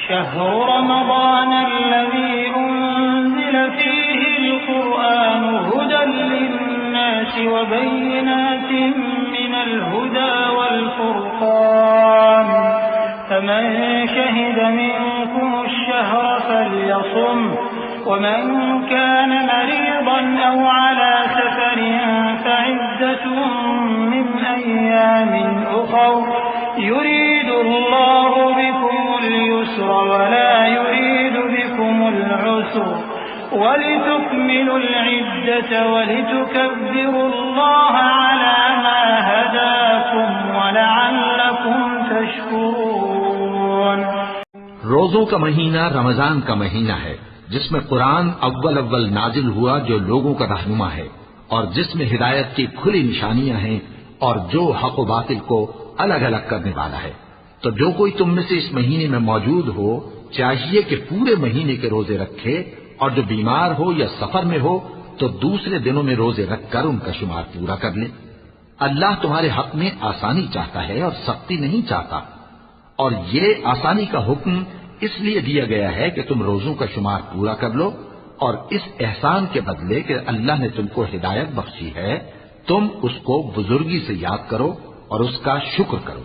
शहरु रमज़ानल्लज़ी उन्ज़िल फ़ीहिल क़ुरआनु हुदल लिन्नासि व बय्यिनातिन मिनल हुदा वल फ़ुरक़ान फमन शहिद मिनकुमुश शहर फ़ल्यसुम वमन कान मरीज़न औ अला सफ़रिन फ़इद्दतुम मिन अय्यामिन उख़र युरीदुल्लाहु बिकुमुल युस्र वला युरीदु बिकुमुल उस्र वलितुकमिलुल इद्दत वलितुकब्बिरुल्लाह अला मा हदाकुम वलअल्लकुम तशकुरून। रोजों का महीना रमजान का महीना है जिसमें कुरान अव्वल नाजिल हुआ जो लोगों का रहनुमा है और जिसमें हिदायत की खुली निशानियां हैं और जो हक व बातिल को अलग अलग करने वाला है। तो जो कोई तुम में से इस महीने में मौजूद हो चाहिए कि पूरे महीने के रोजे रखे और जो बीमार हो या सफर में हो तो दूसरे दिनों में रोजे रखकर उनका शुमार पूरा कर ले। अल्लाह तुम्हारे हक में आसानी चाहता है और सख्ती नहीं चाहता। और ये आसानी का हुक्म इसलिए दिया गया है कि तुम रोजों का शुमार पूरा कर लो और इस एहसान के बदले कि अल्लाह ने तुमको हिदायत बख्शी है तुम उसको बुजुर्गी से याद करो और उसका शुक्र करो।